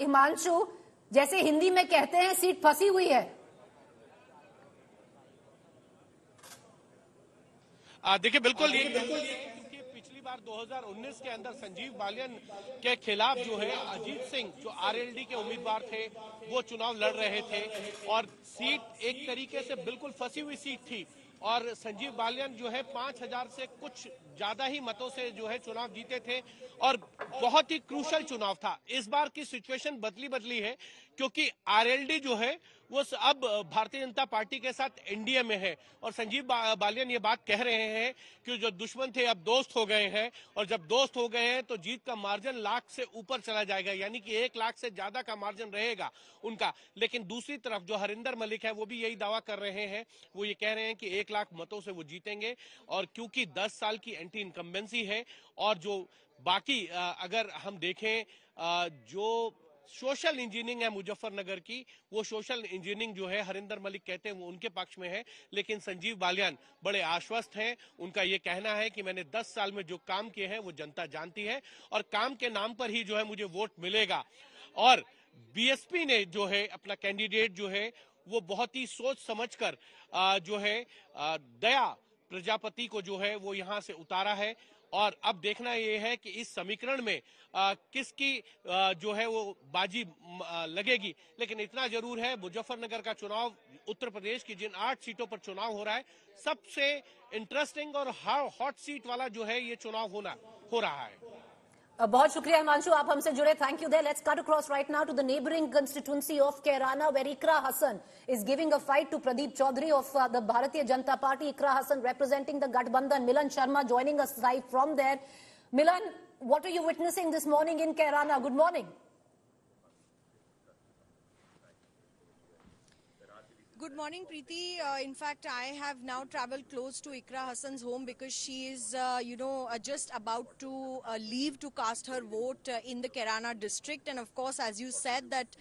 हिमांशु, जैसे हिंदी में कहते हैं सीट फंसी हुई है। देखिए बिल्कुल ये क्योंकि पिछली बार 2019 के अंदर संजीव बालियान के खिलाफ जो है अजीत सिंह जो आरएलडी के उम्मीदवार थे वो चुनाव लड़ रहे थे और सीट एक तरीके से बिल्कुल फंसी हुई सीट थी और संजीव बालियान जो है 5000 से कुछ ज्यादा ही मतों से जो है चुनाव जीते थे और बहुत ही क्रूशल चुनाव था। इस बार की सिचुएशन बदली है क्योंकि आरएलडी जो है वो अब भारतीय जनता पार्टी के साथ एनडीए में है और संजीव बालियान ये बात कह रहे हैं कि जो दुश्मन थे अब दोस्त हो गए हैं और जब दोस्त हो गए हैं तो जीत का मार्जिन लाख से ऊपर चला जाएगा, यानी कि 1 लाख से ज्यादा का मार्जिन रहेगा उनका। लेकिन दूसरी तरफ जो हरिंदर मलिक है वो भी यही दावा कर रहे हैं, वो ये कह रहे हैं कि 1 लाख मतों से वो जीतेंगे और क्योंकि 10 साल की एंटी इनकम्बेंसी है और जो बाकी अगर हम देखें जो सोशल इंजीनियरिंग है मुजफ्फरनगर की, वो सोशल इंजीनियरिंग जो है हरिंदर मलिक कहते हैं वो उनके पक्ष में है, लेकिन संजीव बालियान बड़े आश्वस्त हैं। उनका ये कहना है कि मैंने 10 साल में जो काम किए हैं वो जनता जानती है और काम के नाम पर ही जो है मुझे वोट मिलेगा। और बीएसपी ने जो है अपना कैंडिडेट जो है वो बहुत ही सोच समझकर जो है दया प्रजापति को जो है वो यहां से उतारा है और अब देखना यह है कि इस समीकरण में किसकी जो है वो बाजी लगेगी। लेकिन इतना जरूर है मुजफ्फरनगर का चुनाव, उत्तर प्रदेश की जिन 8 सीटों पर चुनाव हो रहा है सबसे इंटरेस्टिंग और हॉट सीट वाला जो है ये चुनाव हो रहा है। बहुत शुक्रिया हिमांशु, आप हमसे जुड़े, thank you there. Let's cut across right now to the neighbouring constituency of Kairana where Iqra Hasan is giving a fight to Pradeep Chaudhary of the Bharatiya Janata Party. Ikra Hassan representing the Gathbandhan. Milan Sharma joining us live from there. Milan, what are you witnessing this morning in Kairana? Good morning. Good morning, Preeti. In fact, I have now traveled close to Ikra Hassan's home because she is, just about to leave to cast her vote in the Kairana district. And of course, as you said, that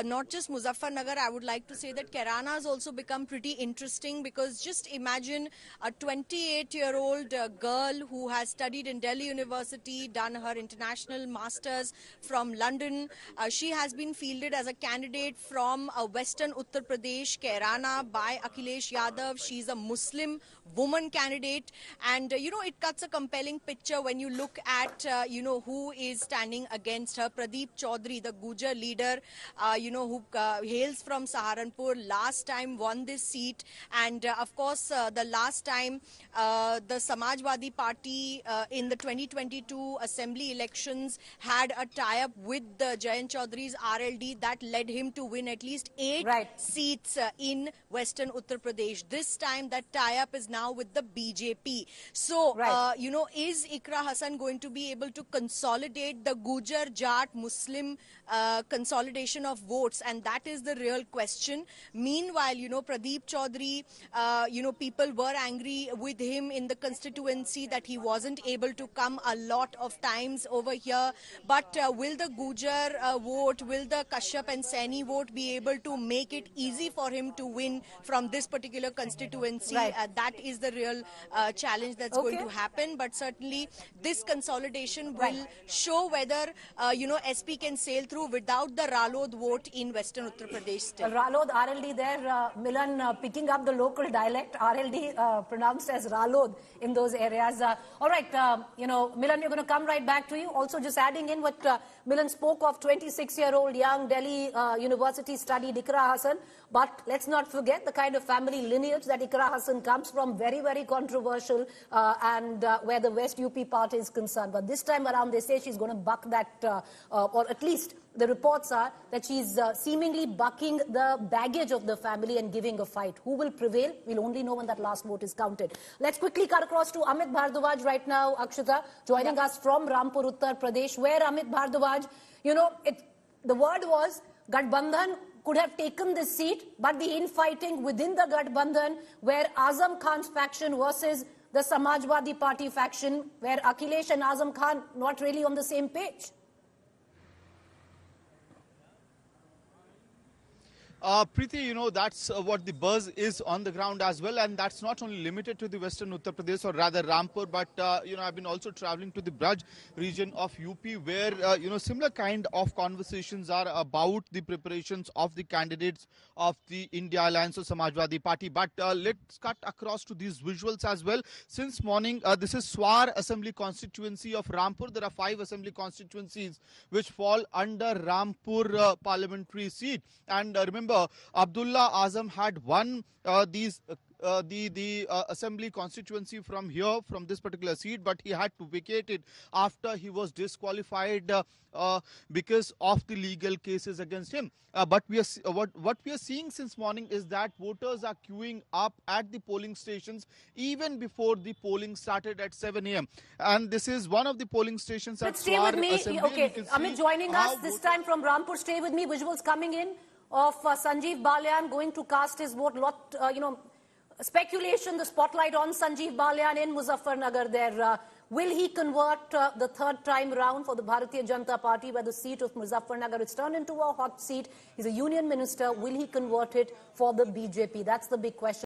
not just Muzaffarnagar, I would like to say that Kairana has also become pretty interesting because just imagine a 28-year-old girl who has studied in Delhi University, done her international masters from London. She has been fielded as a candidate from Western Uttar Pradesh, Kairana, by Akhilesh Yadav. She's a Muslim woman candidate, and it cuts a compelling picture when you look at who is standing against her. Pradeep Chaudhary, the Gujar leader, who hails from Saharanpur, last time won this seat, and of course the last time the Samajwadi Party in the 2022 assembly elections had a tie-up with the Jayant Chaudhary's RLD that led him to win at least 8 seats in Western Uttar Pradesh. This time that tie-up is now with the BJP. So, is Ikra Hassan going to be able to consolidate the Gujar Jat Muslim consolidation of votes? And that is the real question. Meanwhile, Pradeep Chaudhary, people were angry with him in the constituency that he wasn't able to come a lot of times over here. But will the Gujar vote, will the Kashyap and Saini vote be able to make it easy for him to win from this particular constituency? That is the real challenge that's going to happen. But certainly this consolidation will show whether SP can sail through without the Ralod vote in Western Uttar Pradesh still. Ralod, RLD there, Milan picking up the local dialect, RLD pronounced as Ralod in those areas. All right, Milan, we're going to come right back to you. Also just adding in what Milan spoke of, 26-year-old young Delhi University studied Ikra Hassan. But let's not forget the kind of family lineage that Ikra Hassan comes from, very, very controversial, and where the West UP part is concerned. But this time around, they say she's going to buck that, or at least the reports are that she's seemingly bucking the baggage of the family and giving a fight. Who will prevail? We'll only know when that last vote is counted. Let's quickly cut across to Amit Bhardwaj right now, Akshata, joining us from Rampur, Uttar Pradesh, where Amit Bhardwaj, the word was Gathbandhan could have taken this seat, but the infighting within the Gathbandhan, where Azam Khan's faction versus the Samajwadi Party faction, where Akhilesh and Azam Khan not really on the same page. Preeti, you know, that's what the buzz is on the ground as well. And that's not only limited to the western Uttar Pradesh or rather Rampur, but, you know, I've been also traveling to the Braj region of UP where, you know, similar kind of conversations are about the preparations of the candidates of the India Alliance or Samajwadi Party. But let's cut across to these visuals as well. Since morning, this is Swar Assembly constituency of Rampur. There are 5 assembly constituencies which fall under Rampur parliamentary seat. And remember, Abdullah Azam had won the assembly constituency from here, from this particular seat, but he had to vacate it after he was disqualified because of the legal cases against him. But we are what we are seeing since morning is that voters are queuing up at the polling stations even before the polling started at 7 a.m. And this is one of the polling stations at Stay with me. Assembly. Okay, Amit joining us this time from Rampur. Stay with me. Visuals coming in of Sanjeev Balyan going to cast his vote. Lot, speculation, the spotlight on Sanjeev Balyan in Muzaffarnagar there. Will he convert the third time round for the Bharatiya Janata Party, where the seat of Muzaffarnagar is turned into a hot seat? He's a union minister. Will he convert it for the BJP? That's the big question.